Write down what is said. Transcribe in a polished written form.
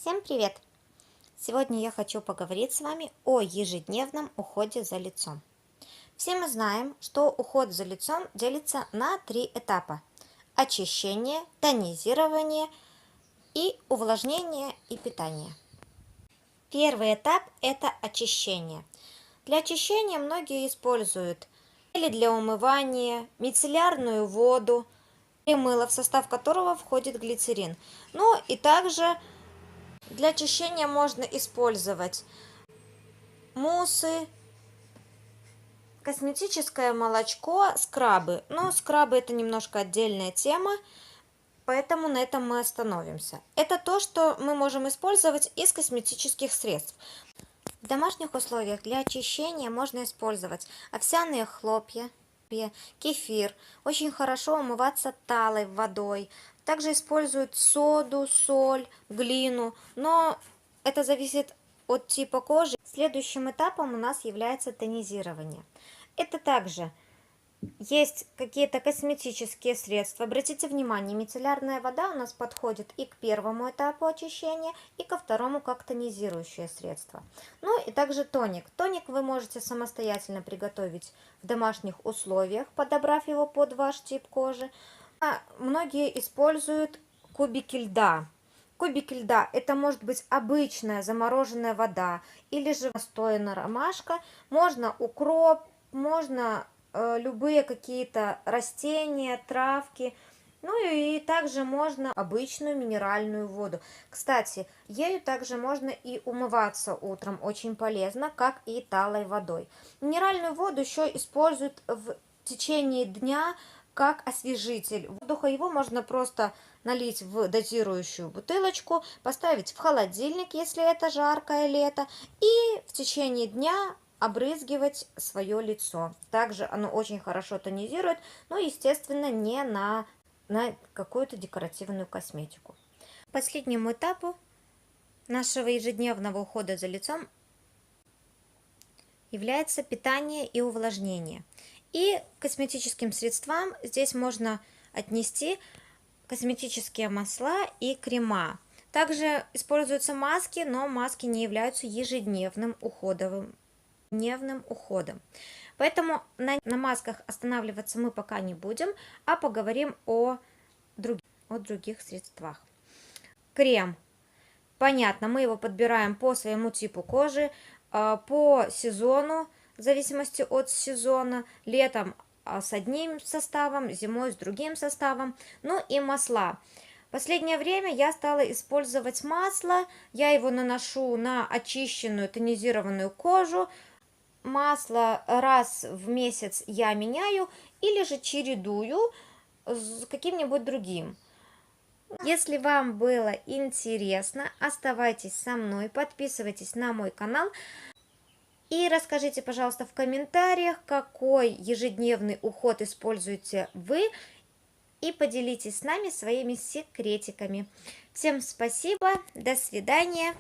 Всем привет! Сегодня я хочу поговорить с вами о ежедневном уходе за лицом. Все мы знаем, что уход за лицом делится на три этапа: очищение, тонизирование и увлажнение и питание. Первый этап – это очищение. Для очищения многие используют или для умывания, мицеллярную воду или мыло, в состав которого входит глицерин. Ну и также для очищения можно использовать муссы, косметическое молочко, скрабы. Но скрабы это немножко отдельная тема, поэтому на этом мы остановимся. Это то, что мы можем использовать из косметических средств. В домашних условиях для очищения можно использовать овсяные хлопья, кефир. Очень хорошо умываться талой водой. Также используют соду, соль, глину, но это зависит от типа кожи. Следующим этапом у нас является тонизирование. Это также есть какие-то косметические средства. Обратите внимание, мицеллярная вода у нас подходит и к первому этапу очищения, и ко второму как тонизирующее средство. Ну и также тоник. Тоник вы можете самостоятельно приготовить в домашних условиях, подобрав его под ваш тип кожи. Многие используют кубики льда. Кубики льда – это может быть обычная замороженная вода или же настоянная ромашка. Можно укроп, можно любые какие-то растения, травки. Ну и также можно обычную минеральную воду. Кстати, ею также можно и умываться утром, очень полезно, как и талой водой. Минеральную воду еще используют в течение дня как освежитель воздуха. Его можно просто налить в дозирующую бутылочку, поставить в холодильник, если это жаркое лето, и в течение дня обрызгивать свое лицо. Также оно очень хорошо тонизирует, но, естественно, не на какую-то декоративную косметику. К последнему этапу нашего ежедневного ухода за лицом является питание и увлажнение. И к косметическим средствам здесь можно отнести косметические масла и крема. Также используются маски, но маски не являются ежедневным уходом. Поэтому на масках останавливаться мы пока не будем, а поговорим о других средствах. Крем. Понятно, мы его подбираем по своему типу кожи, по сезону, в зависимости от сезона. Летом с одним составом, зимой с другим составом. Ну и масла. В последнее время я стала использовать масло. Я его наношу на очищенную тонизированную кожу. Масло раз в месяц я меняю или же чередую с каким-нибудь другим. Если вам было интересно, оставайтесь со мной, подписывайтесь на мой канал и расскажите, пожалуйста, в комментариях, какой ежедневный уход используете вы, и поделитесь с нами своими секретиками. Всем спасибо, до свидания.